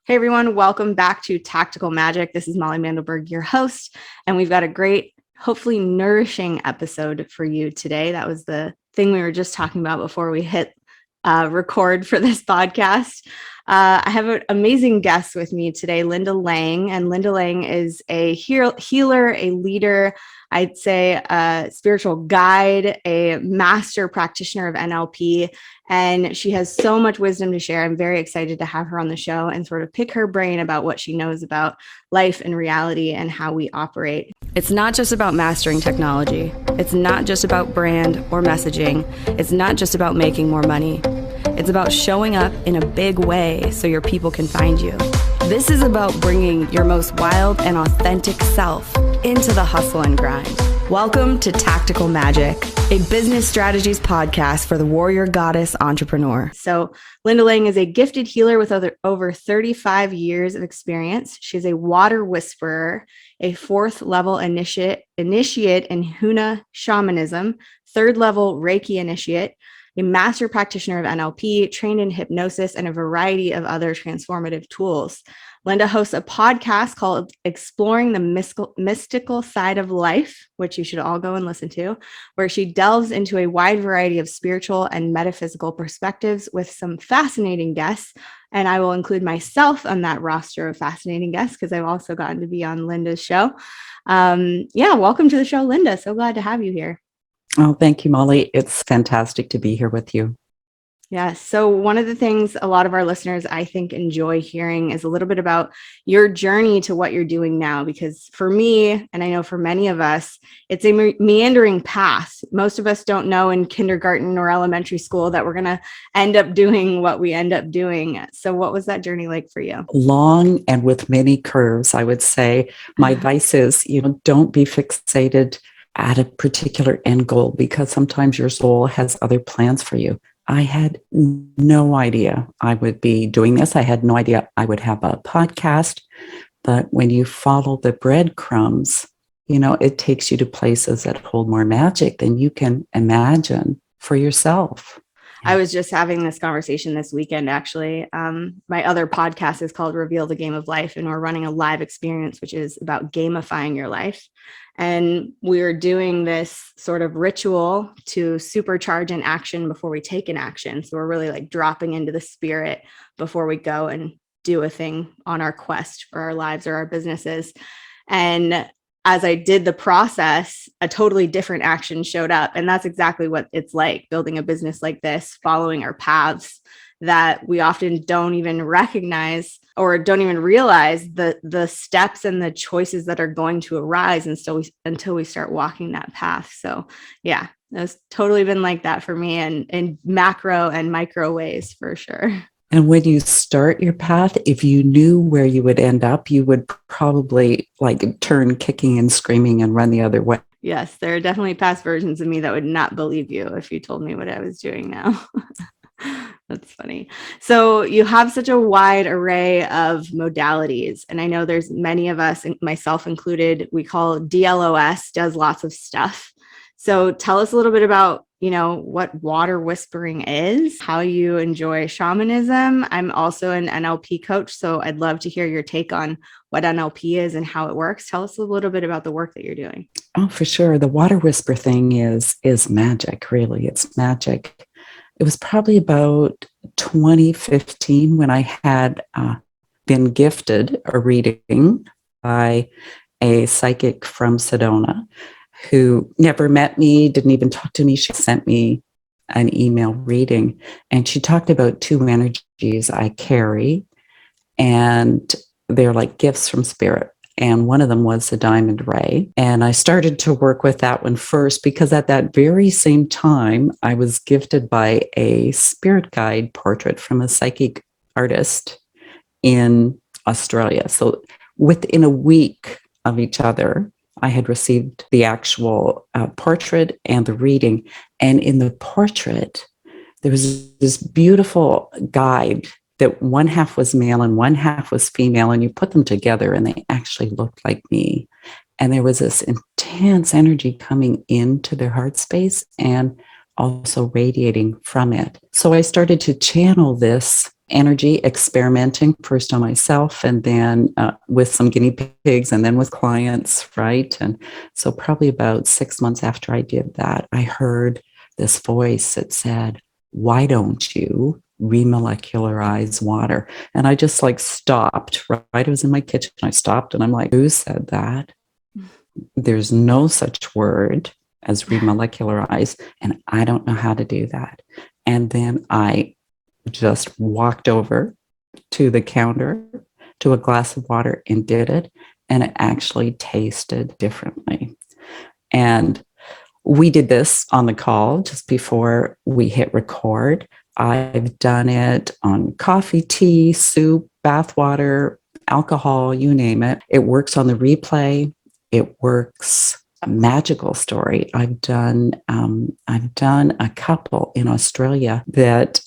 Hey everyone, welcome back to Tactical Magic. This is Molly Mandelberg, your host, and we've got a great, hopefully nourishing episode for you today. That was the thing we were just talking about before we hit record for this podcast. I have an amazing guest with me today, Linda Lang, and Linda Lang is a healer, a leader, I'd say a spiritual guide, a master practitioner of NLP, and she has so much wisdom to share. I'm very excited to have her on the show and sort of pick her brain about what she knows about life and reality and how we operate. It's not just about mastering technology. It's not just about brand or messaging. It's not just about making more money. It's about showing up in a big way so your people can find you. This is about bringing your most wild and authentic self into the hustle and grind. Welcome to Tactical Magic, a business strategies podcast for the warrior goddess entrepreneur. So Linda Lang is a gifted healer with over 35 years of experience. She's a water whisperer, a 4th level initiate in Huna shamanism, 3rd level Reiki initiate, a master practitioner of NLP, trained in hypnosis, and a variety of other transformative tools. Linda hosts a podcast called Exploring the Mystical Side of Life, which you should all go and listen to, where she delves into a wide variety of spiritual and metaphysical perspectives with some fascinating guests. And I will include myself on that roster of fascinating guests because I've also gotten to be on Linda's show. Welcome to the show, Linda. So glad to have you here. Oh, thank you, Molly. It's fantastic to be here with you. Yeah. So one of the things a lot of our listeners, I think, enjoy hearing is a little bit about your journey to what you're doing now. Because for me, and I know for many of us, it's a meandering path. Most of us don't know in kindergarten or elementary school that we're going to end up doing what we end up doing. So what was that journey like for you? Long and with many curves, I would say. My advice is, don't be fixated at a particular end goal because sometimes your soul has other plans for you. I had no idea I would be doing this. I had no idea I would have a podcast. But when you follow the breadcrumbs, it takes you to places that hold more magic than you can imagine for yourself. I was just having this conversation this weekend, actually. My other podcast is called Reveal the Game of Life, and we're running a live experience, which is about gamifying your life. And we're doing this sort of ritual to supercharge an action before we take an action. So we're really like dropping into the spirit before we go and do a thing on our quest for our lives or our businesses. And as I did the process, a totally different action showed up. And that's exactly what it's like building a business like this, following our paths that we often don't even recognize or don't even realize the steps and the choices that are going to arise until we start walking that path. So yeah, it's totally been like that for me and in macro and micro ways for sure. And when you start your path, if you knew where you would end up, you would probably turn kicking and screaming and run the other way. Yes, there are definitely past versions of me that would not believe you if you told me what I was doing now. That's funny. So you have such a wide array of modalities. And I know there's many of us, myself included, we call DLOS, does lots of stuff. So tell us a little bit about, what water whispering is, how you enjoy shamanism. I'm also an NLP coach, so I'd love to hear your take on what NLP is and how it works. Tell us a little bit about the work that you're doing. Oh, for sure. The water whisper thing is magic, really. It's magic. It was probably about 2015 when I had been gifted a reading by a psychic from Sedona who never met me, didn't even talk to me. She sent me an email reading, and she talked about 2 energies I carry, and they're like gifts from spirit. And one of them was the diamond ray. And I started to work with that one first because at that very same time, I was gifted by a spirit guide portrait from a psychic artist in Australia. So within a week of each other, I had received the actual portrait and the reading. And in the portrait, there was this beautiful guide that one half was male and one half was female, and you put them together and they actually looked like me. And there was this intense energy coming into their heart space and also radiating from it. So I started to channel this energy experimenting first on myself and then with some guinea pigs and then with clients, right? And so probably about 6 months after I did that, I heard this voice that said, why don't you remolecularize water? And I just like stopped, right? I was in my kitchen. I stopped and I'm like, who said that? There's no such word as remolecularize, and I don't know how to do that. And then I just walked over to the counter to a glass of water and did it. And it actually tasted differently. And we did this on the call just before we hit record. I've done it on coffee, tea, soup, bath water, alcohol, you name it. It works on the replay. It works. A magical story. I've done a couple in Australia that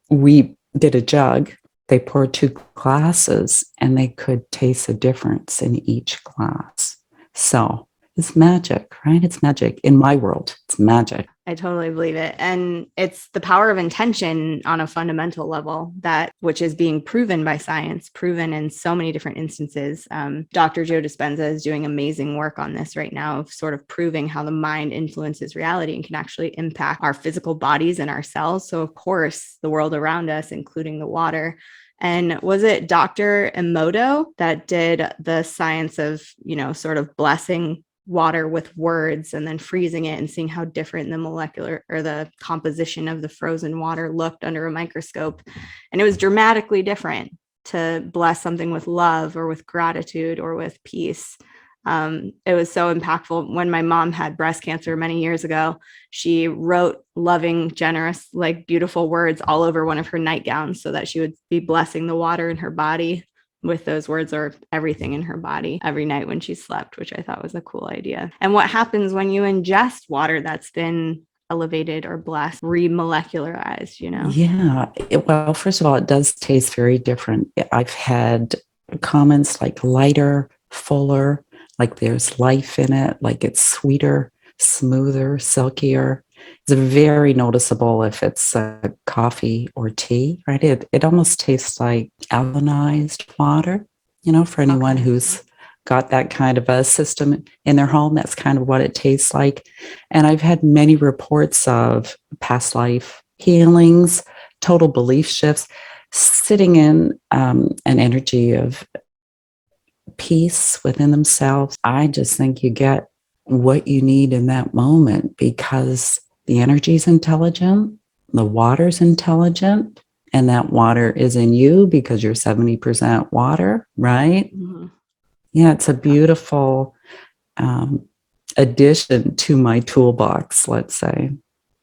we did a jug. They poured 2 glasses and they could taste the difference in each glass. So it's magic, right? It's magic. In my world, it's magic. I totally believe it. And it's the power of intention on a fundamental level, which is being proven by science, proven in so many different instances. Dr. Joe Dispenza is doing amazing work on this right now, of sort of proving how the mind influences reality and can actually impact our physical bodies and our cells. So of course, the world around us, including the water. And was it Dr. Emoto that did the science of, sort of blessing water with words and then freezing it and seeing how different the molecular or the composition of the frozen water looked under a microscope? And it was dramatically different to bless something with love or with gratitude or with peace. It was so impactful. When my mom had breast cancer many years ago, she wrote loving, generous, like beautiful words all over one of her nightgowns so that she would be blessing the water in her body with those words, or everything in her body, every night when she slept, which I thought was a cool idea. And what happens when you ingest water that's been elevated or blessed, remolecularized, Yeah. Well, first of all, it does taste very different. I've had comments like lighter, fuller, like there's life in it, like it's sweeter, smoother, silkier. It's very noticeable if it's coffee or tea, right? It almost tastes like alkalinized water, for anyone who's got that kind of a system in their home. That's kind of what it tastes like. And I've had many reports of past life healings, total belief shifts, sitting in an energy of peace within themselves. I just think you get what you need in that moment because the energy is intelligent, the water's intelligent, and that water is in you because you're 70% water, right? Mm-hmm. Yeah, it's a beautiful addition to my toolbox, let's say.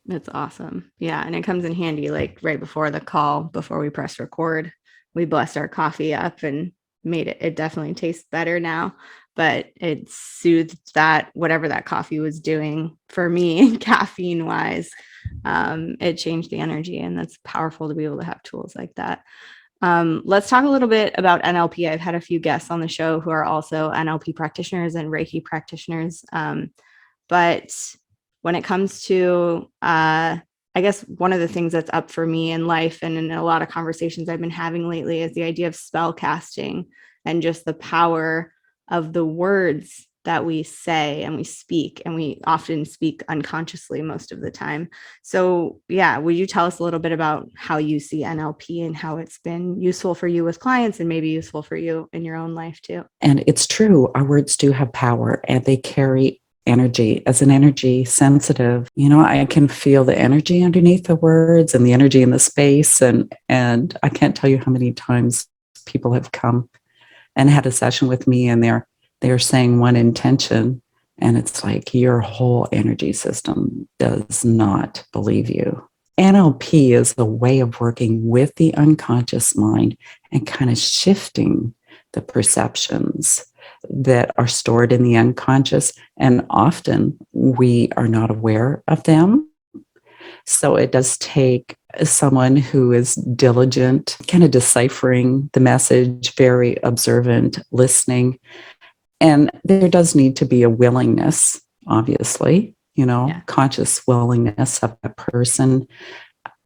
That's awesome. Yeah. And it comes in handy, like right before the call, before we press record, we blessed our coffee up and made it definitely tastes better now, but it soothed that, whatever that coffee was doing for me, caffeine wise, it changed the energy, and that's powerful to be able to have tools like that. Let's talk a little bit about NLP. I've had a few guests on the show who are also NLP practitioners and Reiki practitioners. But when it comes to, I guess one of the things that's up for me in life and in a lot of conversations I've been having lately is the idea of spell casting and just the power of the words that we say and we speak, and we often speak unconsciously most of the time. So yeah, would you tell us a little bit about how you see NLP and how it's been useful for you with clients and maybe useful for you in your own life too? And it's true, our words do have power and they carry energy. As an energy sensitive, I can feel the energy underneath the words and the energy in the space. And I can't tell you how many times people have come and had a session with me and they're saying one intention, and it's like your whole energy system does not believe you. NLP is a way of working with the unconscious mind and kind of shifting the perceptions that are stored in the unconscious, and often we are not aware of them. So it does take someone who is diligent, kind of deciphering the message, very observant, listening. And there does need to be a willingness, obviously, conscious willingness of a person.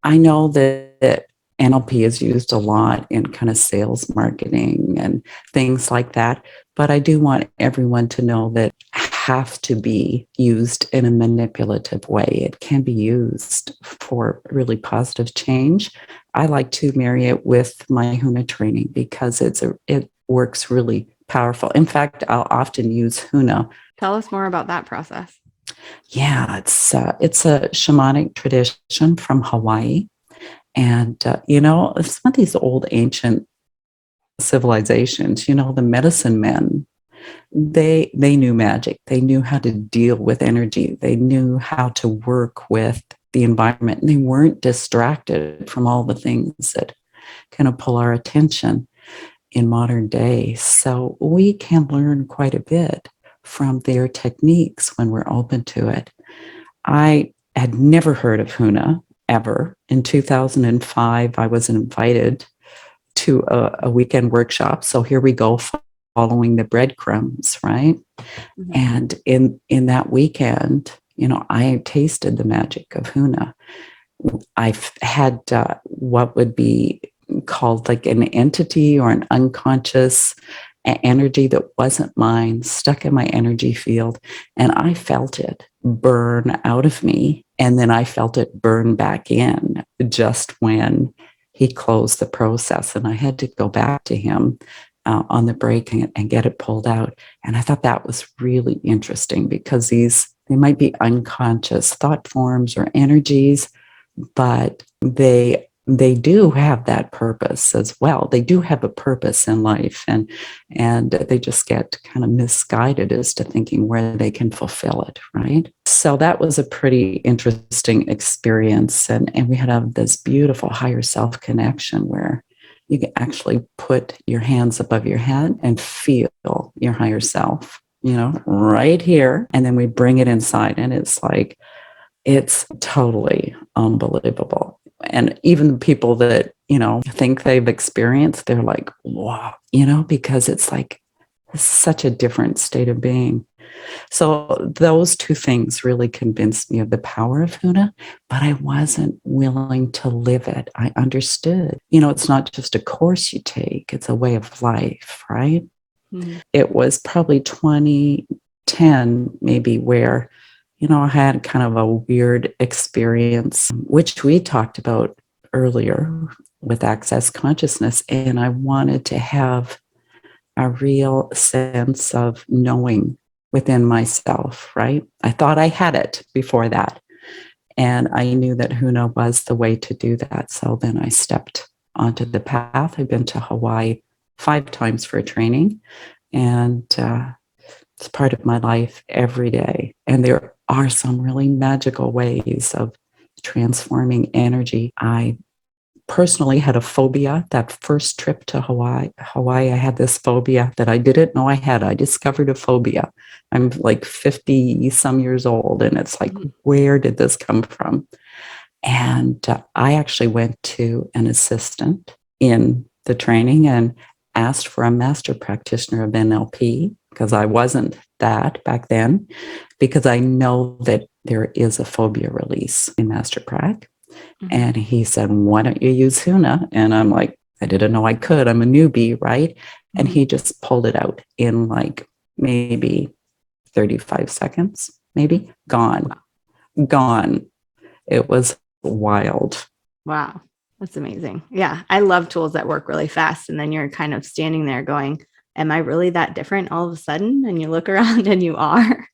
I know that NLP is used a lot in kind of sales marketing and things like that. But I do want everyone to know that have to be used in a manipulative way. It can be used for really positive change. I like to marry it with my Huna training because it works really powerful. In fact, I'll often use Huna. Tell us more about that process. Yeah, it's a shamanic tradition from Hawaii. And, some of these old ancient civilizations, the medicine men, they knew magic. They knew how to deal with energy. They knew how to work with the environment. And they weren't distracted from all the things that kind of pull our attention in modern day. So we can learn quite a bit from their techniques when we're open to it. I had never heard of Huna ever. In 2005, I was invited to a weekend workshop. So here we go, following the breadcrumbs, right? Mm-hmm. And in that weekend, I tasted the magic of Huna. I've had what would be called like an entity or an unconscious energy that wasn't mine stuck in my energy field, and I felt it burn out of me, and then I felt it burn back in just when he closed the process, and I had to go back to him on the break and get it pulled out. And I thought that was really interesting because they might be unconscious thought forms or energies, but they do have that purpose as well. They do have a purpose in life, and they just get kind of misguided as to thinking where they can fulfill it, right? So that was a pretty interesting experience, and we had this beautiful higher self connection where you can actually put your hands above your head and feel your higher self, right here, and then we bring it inside, and it's totally unbelievable. And even people that, think they've experienced, they're like, wow, because it's like such a different state of being. So those two things really convinced me of the power of Huna, but I wasn't willing to live it. I understood, it's not just a course you take, it's a way of life, right? Mm-hmm. It was probably 2010, maybe, where I had kind of a weird experience, which we talked about earlier with access consciousness. And I wanted to have a real sense of knowing within myself, right? I thought I had it before that. And I knew that Huna was the way to do that. So then I stepped onto the path. I've been to Hawaii 5 times for training. And it's part of my life every day. And there are some really magical ways of transforming energy. I personally had a phobia. That first trip to Hawaii, I had this phobia that I didn't know I had. I discovered a phobia. I'm like 50 some years old, and it's like, where did this come from? And I actually went to an assistant in the training and asked for a Master Practitioner of NLP, because I wasn't that back then, because I know that there is a phobia release in Master Prac. Mm-hmm. And he said, why don't you use Huna? And I'm like, I didn't know I could. I'm a newbie, right? Mm-hmm. And he just pulled it out in like maybe 35 seconds, maybe. Gone. It was wild. Wow. That's amazing. Yeah. I love tools that work really fast. And then you're kind of standing there going, am I really that different all of a sudden? And you look around and you are.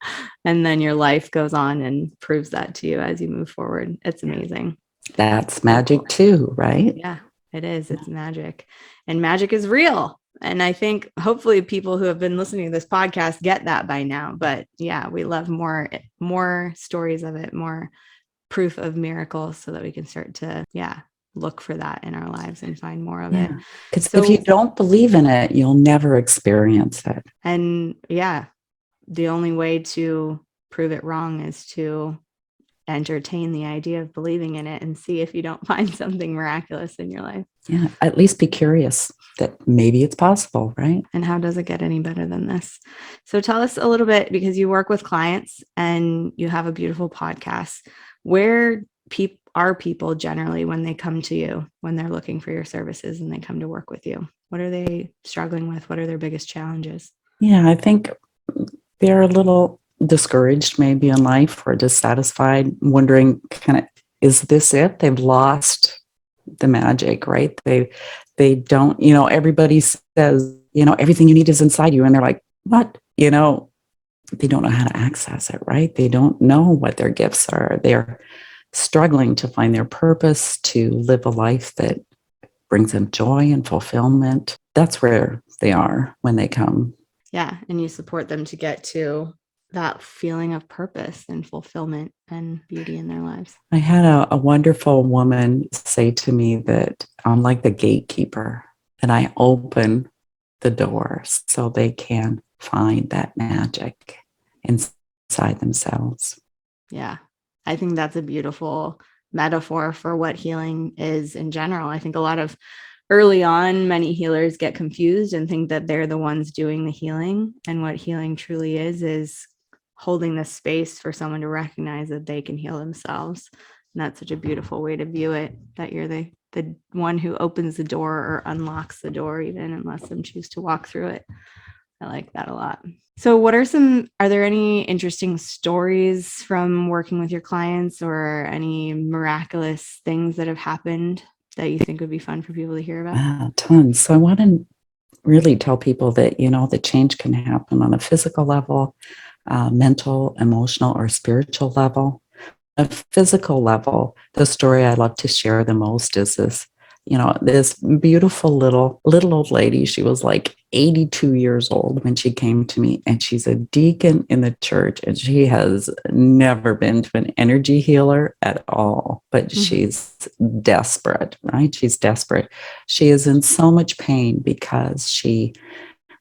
And then your life goes on and proves that to you as you move forward. It's amazing. That's magic too, right? Yeah, it is. It's magic. And magic is real. And I think hopefully people who have been listening to this podcast get that by now. But yeah, we love more stories of it, more proof of miracles, so that we can start to, look for that in our lives and find more of it. Because if you don't believe in it, you'll never experience it. And the only way to prove it wrong is to entertain the idea of believing in it and see if you don't find something miraculous in your life. Yeah, at least be curious that maybe it's possible, right? And how does it get any better than this? So tell us a little bit, because you work with clients and you have a beautiful podcast. Where are people generally when they come to you, when they're looking for your services and they come to work with you? What are they struggling with? What are their biggest challenges? Yeah, I think they're a little discouraged maybe in life or dissatisfied, wondering kind of, is this it? They've lost the magic, right? They don't, everybody says, everything you need is inside you. And they're like, what? They don't know how to access it, right? They don't know what their gifts are. They're struggling to find their purpose, to live a life that brings them joy and fulfillment. That's where they are when they come. Yeah. And you support them to get to that feeling of purpose and fulfillment and beauty in their lives. I had a wonderful woman say to me that I'm like the gatekeeper, and I open the door so they can find that magic inside themselves. Yeah. I think that's a beautiful metaphor for what healing is in general. I think a lot of early on, many healers get confused and think that they're the ones doing the healing. And what healing truly is holding the space for someone to recognize that they can heal themselves. And that's such a beautiful way to view it, that you're the one who opens the door or unlocks the door, even and lets them choose to walk through it. I like that a lot. So are there any interesting stories from working with your clients or any miraculous things that have happened that you think would be fun for people to hear about? Tons. So I want to really tell people that, the change can happen on a physical level, mental, emotional, or spiritual level. A physical level, the story I love to share the most is this beautiful little old lady. She was like 82 years old when she came to me, and she's a deacon in the church, and she has never been to an energy healer at all, but she's desperate, right? She's desperate. She is in so much pain because she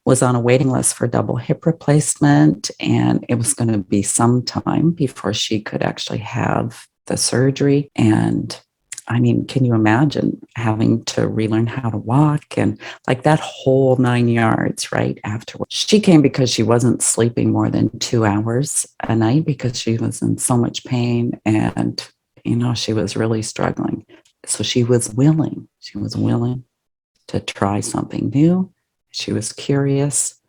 was on a waiting list for double hip replacement, and it was going to be some time before she could actually have the surgery. And I mean, can you imagine having to relearn how to walk and like that whole 9 yards, right? Afterwards, she came because she wasn't sleeping more than 2 hours a night because she was in so much pain, and she was really struggling. So she was willing to try something new. She was curious.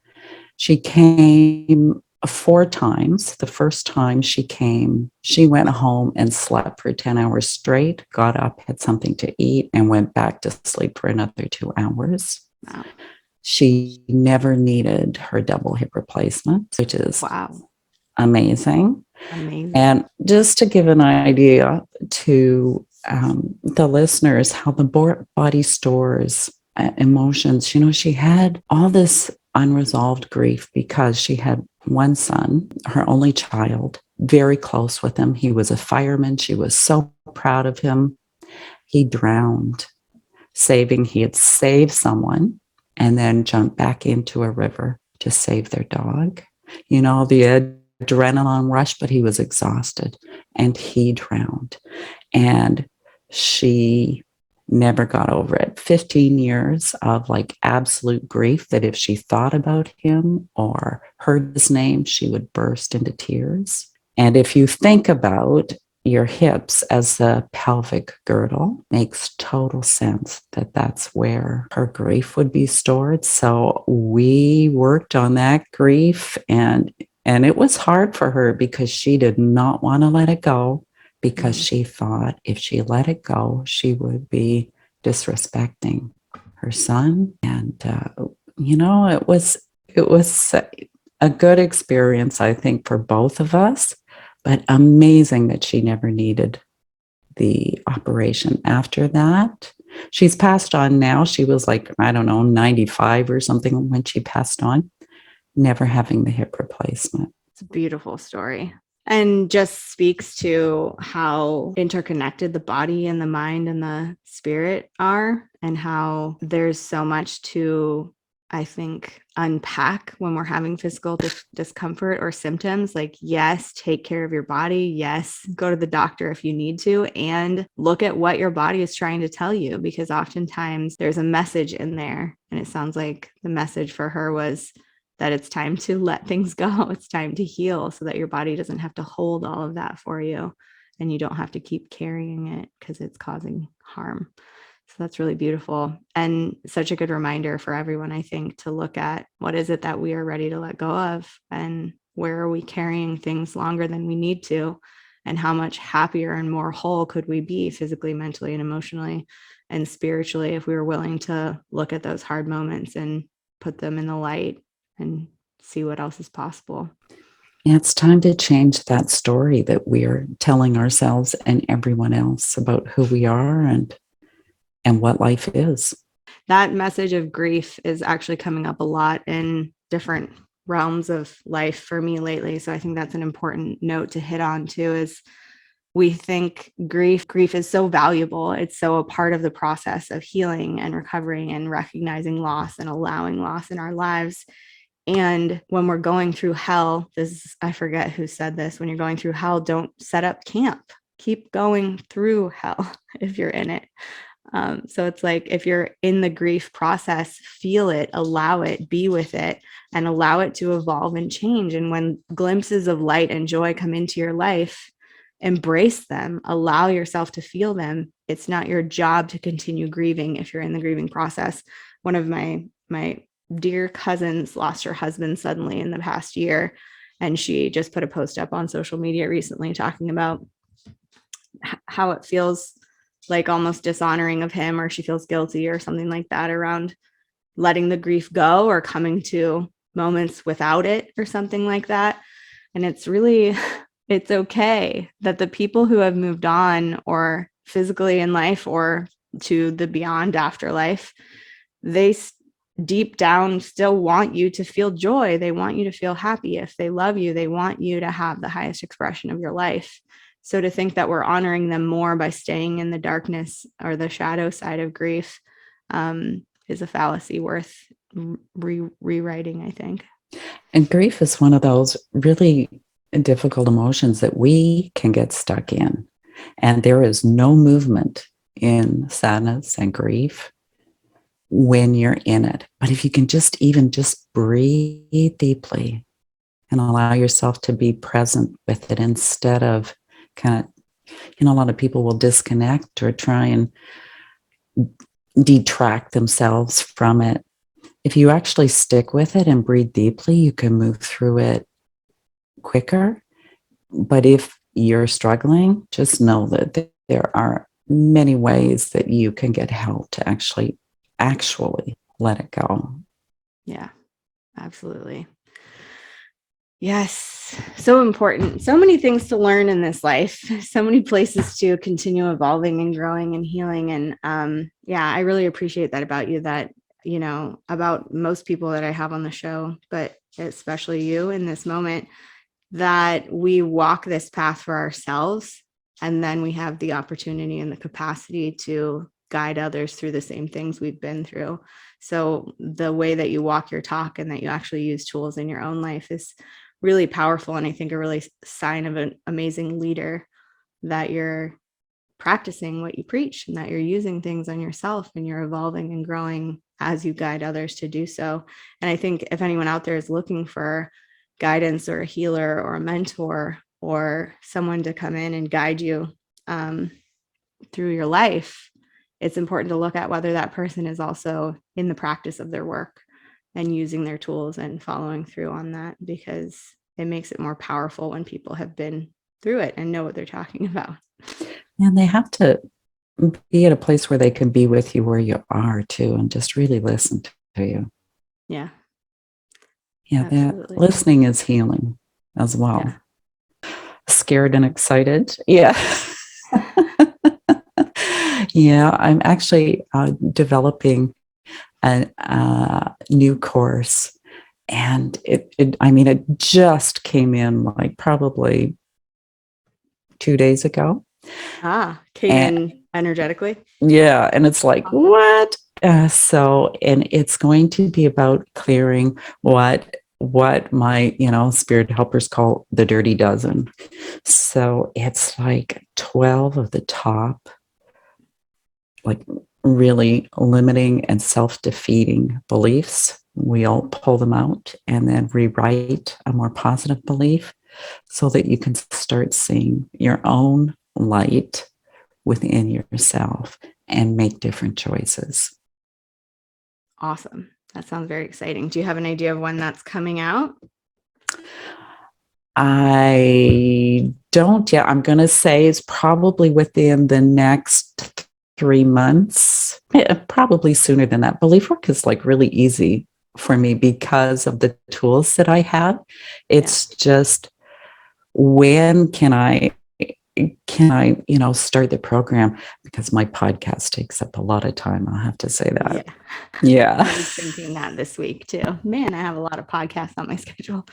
She came 4 times. The first time she came, she went home and slept for 10 hours straight, got up, had something to eat, and went back to sleep for another 2 hours. Wow. She never needed her double hip replacement, which is amazing. And just to give an idea to the listeners, how the body stores emotions. She had all this unresolved grief because she had one son, her only child, very close with him. He was a fireman. She was so proud of him. He drowned, he had saved someone and then jumped back into a river to save their dog. The adrenaline rush, but he was exhausted and he drowned. And she never got over it. 15 years of like absolute grief that if she thought about him or heard his name, she would burst into tears. And if you think about your hips as the pelvic girdle, makes total sense that that's where her grief would be stored. So we worked on that grief, and it was hard for her because she did not want to let it go, because she thought if she let it go, she would be disrespecting her son. And, it was a good experience, I think, for both of us, but amazing that she never needed the operation after that. She's passed on now. She was like, 95 or something when she passed on, never having the hip replacement. It's a beautiful story. And just speaks to how interconnected the body and the mind and the spirit are, and how there's so much to, I think, unpack when we're having physical discomfort or symptoms. Like, yes, take care of your body. Yes, go to the doctor if you need to, and look at what your body is trying to tell you, because oftentimes there's a message in there. And it sounds like the message for her was that it's time to let things go. It's time to heal so that your body doesn't have to hold all of that for you. and you don't have to keep carrying it because it's causing harm. So that's really beautiful, and such a good reminder for everyone, I think, to look at what is it that we are ready to let go of, and where are we carrying things longer than we need to, and how much happier and more whole could we be physically, mentally, and emotionally and spiritually if we were willing to look at those hard moments and put them in the light and see what else is possible. Yeah, it's time to change that story that we're telling ourselves and everyone else about who we are and what life is. That message of grief is actually coming up a lot in different realms of life for me lately. So I think that's an important note to hit on too, is we think grief is so valuable. It's so a part of the process of healing and recovering and recognizing loss and allowing loss in our lives. And when we're going through hell, I forget who said this, when you're going through hell, don't set up camp. Keep going through hell if you're in it. So it's like, if you're in the grief process, feel it, allow it, be with it, and allow it to evolve and change. And when glimpses of light and joy come into your life, embrace them, allow yourself to feel them. It's not your job to continue grieving if you're in the grieving process. One of my dear cousins lost her husband suddenly in the past year, and she just put a post up on social media recently talking about how it feels like almost dishonoring of him, or she feels guilty or something like that around letting the grief go or coming to moments without it or something like that. And it's really, it's okay that the people who have moved on, or physically in life or to the beyond afterlife, they deep down still want you to feel joy. They want you to feel happy. If they love you, they want you to have the highest expression of your life. So to think that we're honoring them more by staying in the darkness or the shadow side of grief is a fallacy worth rewriting, I think. And grief is one of those really difficult emotions that we can get stuck in. And there is no movement in sadness and grief when you're in it. But if you can just breathe deeply and allow yourself to be present with it, instead of kind of, a lot of people will disconnect or try and detract themselves from it. If you actually stick with it and breathe deeply, you can move through it quicker. But if you're struggling, just know that there are many ways that you can get help to actually let it go. Yeah, absolutely. Yes, so important. So many things to learn in this life, so many places to continue evolving and growing and healing. And yeah, I really appreciate that about you, that, about most people that I have on the show, but especially you in this moment, that we walk this path for ourselves. And then we have the opportunity and the capacity to guide others through the same things we've been through. So the way that you walk your talk and that you actually use tools in your own life is really powerful. And I think a really sign of an amazing leader, that you're practicing what you preach and that you're using things on yourself and you're evolving and growing as you guide others to do so. And I think if anyone out there is looking for guidance or a healer or a mentor or someone to come in and guide you through your life, it's important to look at whether that person is also in the practice of their work and using their tools and following through on that, because it makes it more powerful when people have been through it and know what they're talking about. And they have to be at a place where they can be with you where you are too, and just really listen to you. Yeah. Yeah, that listening is healing as well. Yeah. Scared and excited. Yeah. Yeah, I'm actually developing a new course, and it just came in like probably 2 days ago. Came in energetically. Yeah, and it's like, what? And it's going to be about clearing what my spirit helpers call the dirty dozen. So it's like 12 of the top, like really limiting and self-defeating beliefs. We'll pull them out and then rewrite a more positive belief so that you can start seeing your own light within yourself and make different choices. Awesome. That sounds very exciting. Do you have an idea of when that's coming out? I don't yet. I'm going to say it's probably within the next 3 months, probably sooner than that. Belief work is like really easy for me because of the tools that I have. It's just, when can I, start the program? Because my podcast takes up a lot of time. I'll have to say that. Yeah. I was thinking that this week too. Man, I have a lot of podcasts on my schedule.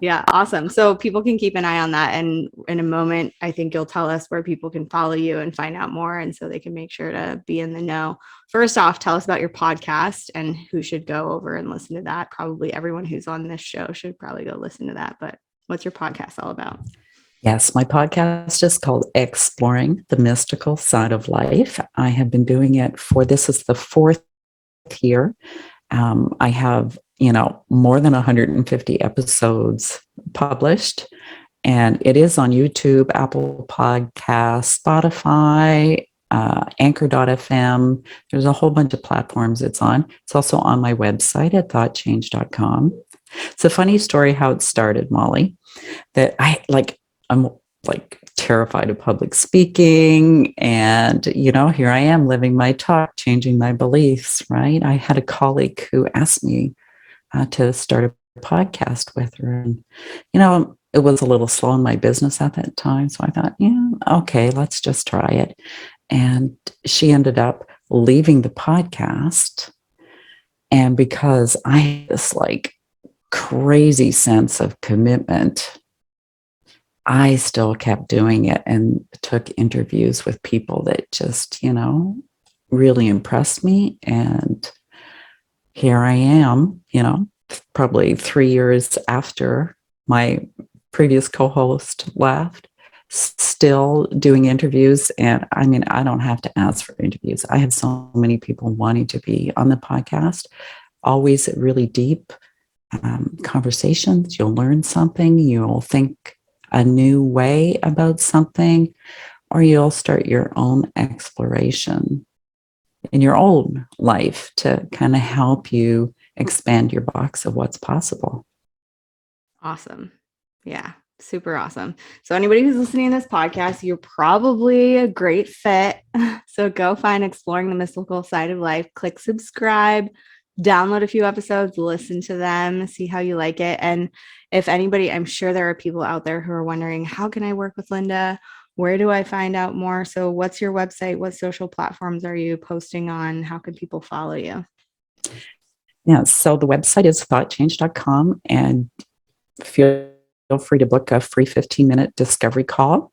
Yeah, awesome. So people can keep an eye on that. And in a moment, I think you'll tell us where people can follow you and find out more. And so they can make sure to be in the know. First off, tell us about your podcast and who should go over and listen to that. Probably everyone who's on this show should probably go listen to that. But what's your podcast all about? Yes, my podcast is called Exploring the Mystical Side of Life. I have been doing it this is the 4th year. I have, more than 150 episodes published, and it is on YouTube, Apple Podcasts, Spotify, Anchor.fm. There's a whole bunch of platforms it's on. It's also on my website at thoughtchange.com. It's a funny story how it started, Molly, that I'm terrified of public speaking. And, here I am living my talk, changing my beliefs, right? I had a colleague who asked me to start a podcast with her. And, it was a little slow in my business at that time. So I thought, okay, let's just try it. And she ended up leaving the podcast. And because I had this crazy sense of commitment, I still kept doing it and took interviews with people that just, really impressed me. And here I am, probably 3 years after my previous co-host left, still doing interviews. And I mean, I don't have to ask for interviews. I have so many people wanting to be on the podcast, always really deep conversations. You'll learn something. You'll think a new way about something, or you'll start your own exploration in your own life to kind of help you expand your box of what's possible. Awesome. Yeah, super awesome. So anybody who's listening to this podcast, you're probably a great fit. So go find Exploring the Mystical Side of Life, click subscribe, download a few episodes, listen to them, see how you like it. And if anybody, I'm sure there are people out there who are wondering, how can I work with Linda? Where do I find out more? So what's your website? What social platforms are you posting on? How can people follow you? Yeah, so the website is thoughtchange.com, and feel free to book a free 15-minute discovery call.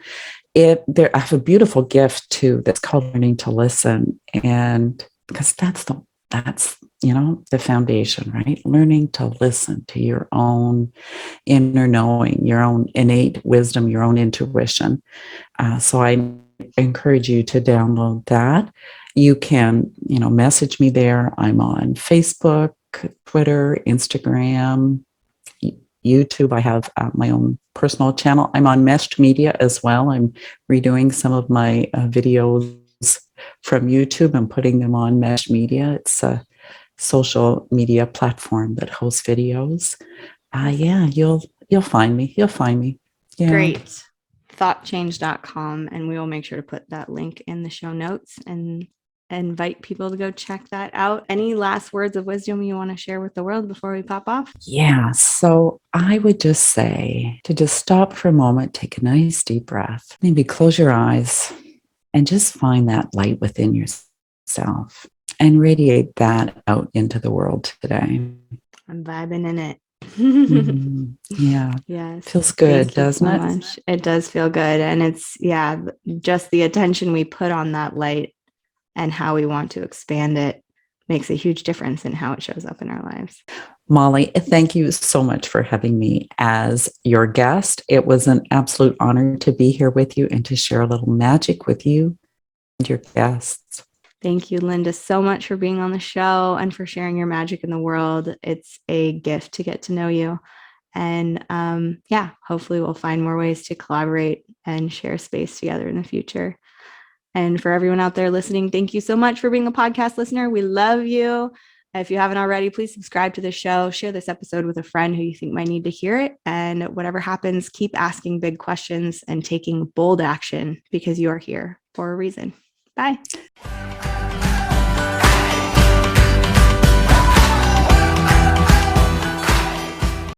I have a beautiful gift too that's called Learning to Listen, and because that's the foundation, right? Learning to listen to your own inner knowing, your own innate wisdom, your own intuition. So I encourage you to download that. You can, message me there. I'm on Facebook, Twitter, Instagram, YouTube. I have my own personal channel. I'm on Meshed Media as well. I'm redoing some of my videos from YouTube and putting them on Meshed Media. It's a social media platform that hosts videos. Yeah, you'll find me. You'll find me. Yeah. Great. Thoughtchange.com, and we will make sure to put that link in the show notes and invite people to go check that out. Any last words of wisdom you want to share with the world before we pop off? Yeah. So I would just say to just stop for a moment, take a nice deep breath, maybe close your eyes and just find that light within yourself and radiate that out into the world today. I'm vibing in it. Yeah. Yes. Feels good, doesn't so it? Much. It does feel good. And it's, just the attention we put on that light and how we want to expand it makes a huge difference in how it shows up in our lives. Molly, thank you so much for having me as your guest. It was an absolute honor to be here with you and to share a little magic with you and your guests. Thank you, Linda, so much for being on the show and for sharing your magic in the world. It's a gift to get to know you. And hopefully we'll find more ways to collaborate and share space together in the future. And for everyone out there listening, thank you so much for being a podcast listener. We love you. If you haven't already, please subscribe to the show, share this episode with a friend who you think might need to hear it. And whatever happens, keep asking big questions and taking bold action, because you are here for a reason. Bye.